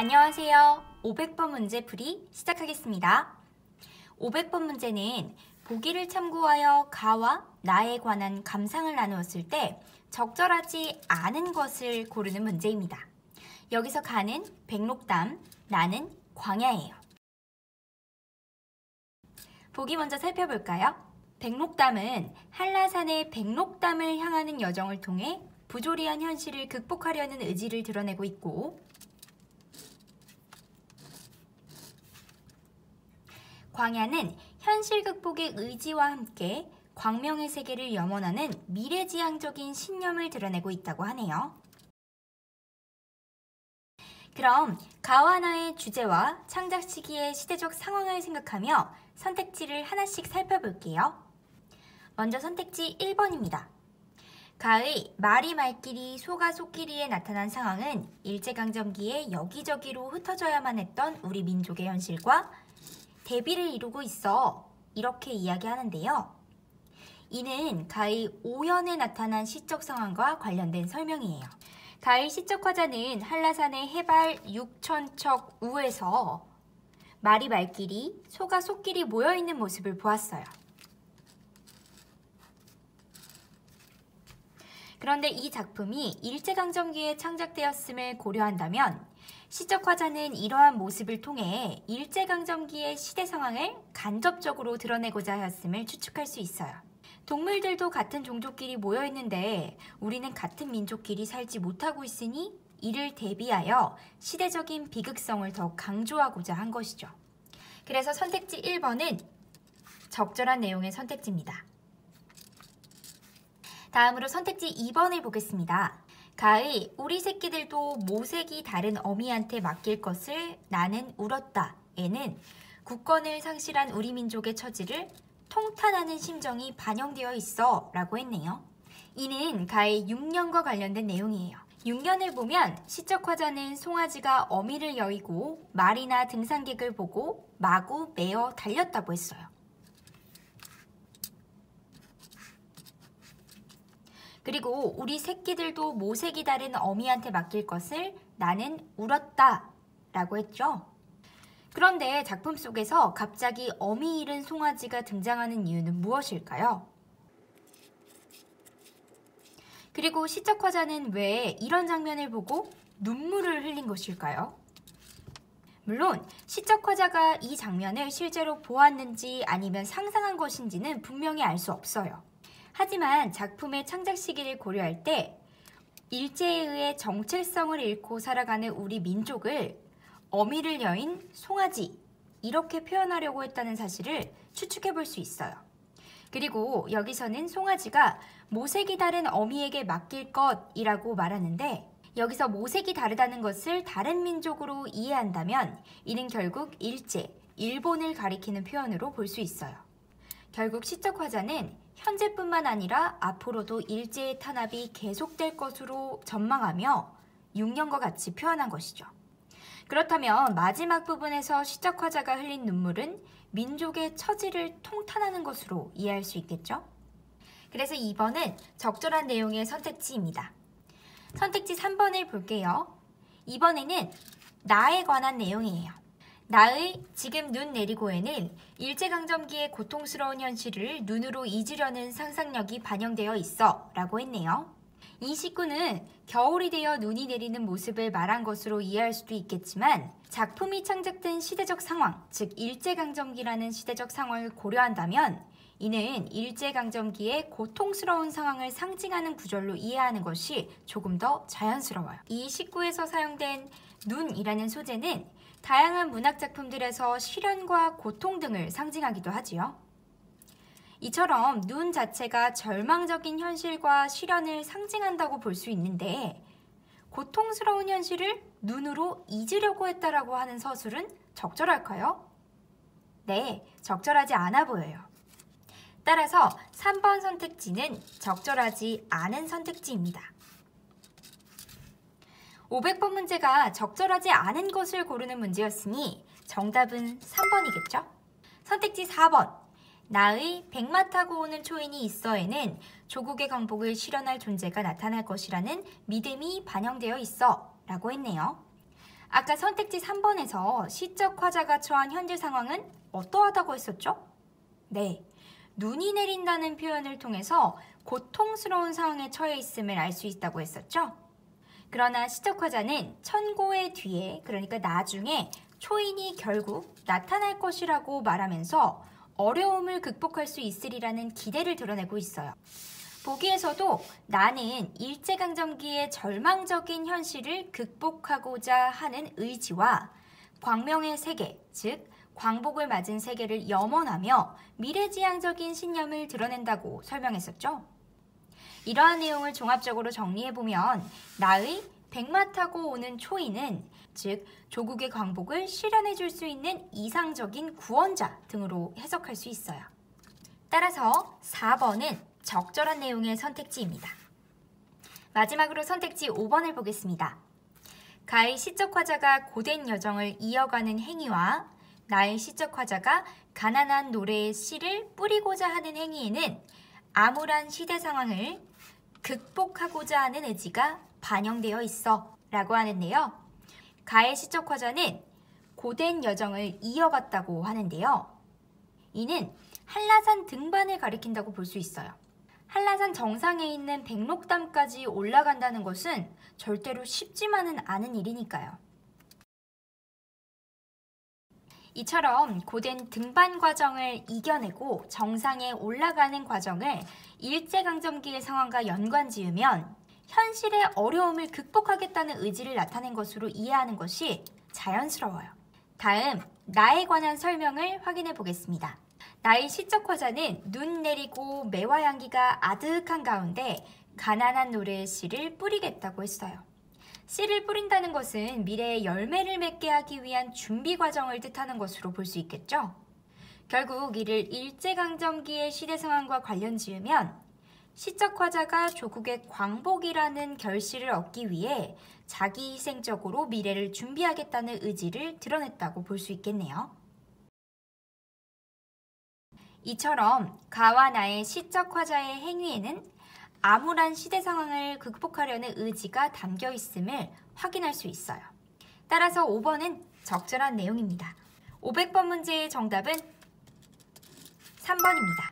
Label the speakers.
Speaker 1: 안녕하세요. 500번 문제 풀이 시작하겠습니다. 500번 문제는 보기를 참고하여 가와 나에 관한 감상을 나누었을 때 적절하지 않은 것을 고르는 문제입니다. 여기서 가는 백록담, 나는 광야예요. 보기 먼저 살펴볼까요? 백록담은 한라산의 백록담을 향하는 여정을 통해 부조리한 현실을 극복하려는 의지를 드러내고 있고, 광야는 현실 극복의 의지와 함께 광명의 세계를 염원하는 미래지향적인 신념을 드러내고 있다고 하네요. 그럼 가와 나의 주제와 창작 시기의 시대적 상황을 생각하며 선택지를 하나씩 살펴볼게요. 먼저 선택지 1번입니다. 가의 말이 말끼리 소가 속끼리에 나타난 상황은 일제강점기에 여기저기로 흩어져야만 했던 우리 민족의 현실과 대비를 이루고 있어, 이렇게 이야기하는데요. 이는 가의 오연에 나타난 시적 상황과 관련된 설명이에요. 가의 시적 화자는 한라산의 해발 6,000척 우에서 말이 말끼리 소가 속끼리 모여있는 모습을 보았어요. 그런데 이 작품이 일제강점기에 창작되었음을 고려한다면 시적 화자는 이러한 모습을 통해 일제강점기의 시대 상황을 간접적으로 드러내고자 하였음을 추측할 수 있어요. 동물들도 같은 종족끼리 모여있는데 우리는 같은 민족끼리 살지 못하고 있으니 이를 대비하여 시대적인 비극성을 더 강조하고자 한 것이죠. 그래서 선택지 1번은 적절한 내용의 선택지입니다. 다음으로 선택지 2번을 보겠습니다. 가의 우리 새끼들도 모색이 다른 어미한테 맡길 것을 나는 울었다 에는 국권을 상실한 우리 민족의 처지를 통탄하는 심정이 반영되어 있어 라고 했네요. 이는 가의 6년과 관련된 내용이에요. 6년을 보면 시적 화자는 송아지가 어미를 여의고 말이나 등산객을 보고 마구 메어 달렸다고 했어요. 그리고 우리 새끼들도 모색이 다른 어미한테 맡길 것을 나는 울었다 라고 했죠. 그런데 작품 속에서 갑자기 어미 잃은 송아지가 등장하는 이유는 무엇일까요? 그리고 시적 화자는 왜 이런 장면을 보고 눈물을 흘린 것일까요? 물론 시적 화자가 이 장면을 실제로 보았는지 아니면 상상한 것인지는 분명히 알 수 없어요. 하지만 작품의 창작 시기를 고려할 때 일제에 의해 정체성을 잃고 살아가는 우리 민족을 어미를 여인 송아지, 이렇게 표현하려고 했다는 사실을 추측해 볼 수 있어요. 그리고 여기서는 송아지가 모색이 다른 어미에게 맡길 것이라고 말하는데, 여기서 모색이 다르다는 것을 다른 민족으로 이해한다면 이는 결국 일제, 일본을 가리키는 표현으로 볼 수 있어요. 결국 시적 화자는 현재뿐만 아니라 앞으로도 일제의 탄압이 계속될 것으로 전망하며 6년과 같이 표현한 것이죠. 그렇다면 마지막 부분에서 시적 화자가 흘린 눈물은 민족의 처지를 통탄하는 것으로 이해할 수 있겠죠? 그래서 2번은 적절한 내용의 선택지입니다. 선택지 3번을 볼게요. 이번에는 나에 관한 내용이에요. 나의 지금 눈 내리고에는 일제강점기의 고통스러운 현실을 눈으로 잊으려는 상상력이 반영되어 있어 라고 했네요. 이 시구는 겨울이 되어 눈이 내리는 모습을 말한 것으로 이해할 수도 있겠지만 작품이 창작된 시대적 상황, 즉 일제강점기라는 시대적 상황을 고려한다면 이는 일제강점기의 고통스러운 상황을 상징하는 구절로 이해하는 것이 조금 더 자연스러워요. 이 시구에서 사용된 눈이라는 소재는 다양한 문학작품들에서 시련과 고통 등을 상징하기도 하지요. 이처럼 눈 자체가 절망적인 현실과 시련을 상징한다고 볼 수 있는데, 고통스러운 현실을 눈으로 잊으려고 했다라고 하는 서술은 적절할까요? 네, 적절하지 않아 보여요. 따라서 3번 선택지는 적절하지 않은 선택지입니다. 500번 문제가 적절하지 않은 것을 고르는 문제였으니 정답은 3번이겠죠? 선택지 4번. 나의 백마 타고 오는 초인이 있어에는 조국의 강복을 실현할 존재가 나타날 것이라는 믿음이 반영되어 있어 라고 했네요. 아까 선택지 3번에서 시적 화자가 처한 현재 상황은 어떠하다고 했었죠? 네, 눈이 내린다는 표현을 통해서 고통스러운 상황에 처해 있음을 알 수 있다고 했었죠? 그러나 시적 화자는 천고의 뒤에, 그러니까 나중에 초인이 결국 나타날 것이라고 말하면서 어려움을 극복할 수 있으리라는 기대를 드러내고 있어요. 보기에서도 나는 일제강점기의 절망적인 현실을 극복하고자 하는 의지와 광명의 세계, 즉 광복을 맞은 세계를 염원하며 미래지향적인 신념을 드러낸다고 설명했었죠. 이러한 내용을 종합적으로 정리해보면 나의 백마 타고 오는 초인은 즉 조국의 광복을 실현해 줄 수 있는 이상적인 구원자 등으로 해석할 수 있어요. 따라서 4번은 적절한 내용의 선택지입니다. 마지막으로 선택지 5번을 보겠습니다. 가의 시적 화자가 고된 여정을 이어가는 행위와 나의 시적 화자가 가난한 노래의 씨를 뿌리고자 하는 행위에는 암울한 시대 상황을 극복하고자 하는 의지가 반영되어 있어 라고 하는데요. 가의 시적 화자는 고된 여정을 이어갔다고 하는데요. 이는 한라산 등반을 가리킨다고 볼 수 있어요. 한라산 정상에 있는 백록담까지 올라간다는 것은 절대로 쉽지만은 않은 일이니까요. 이처럼 고된 등반 과정을 이겨내고 정상에 올라가는 과정을 일제강점기의 상황과 연관지으면 현실의 어려움을 극복하겠다는 의지를 나타낸 것으로 이해하는 것이 자연스러워요. 다음, 나에 관한 설명을 확인해 보겠습니다. 나의 시적 화자는 눈 내리고 매화 향기가 아득한 가운데 가난한 노래의 씨를 뿌리겠다고 했어요. 씨를 뿌린다는 것은 미래의 열매를 맺게 하기 위한 준비 과정을 뜻하는 것으로 볼 수 있겠죠. 결국 이를 일제강점기의 시대 상황과 관련 지으면 시적 화자가 조국의 광복이라는 결실을 얻기 위해 자기 희생적으로 미래를 준비하겠다는 의지를 드러냈다고 볼 수 있겠네요. 이처럼 가와 나의 시적 화자의 행위에는 암울한 시대 상황을 극복하려는 의지가 담겨 있음을 확인할 수 있어요. 따라서 5번은 적절한 내용입니다. 500번 문제의 정답은 3번입니다.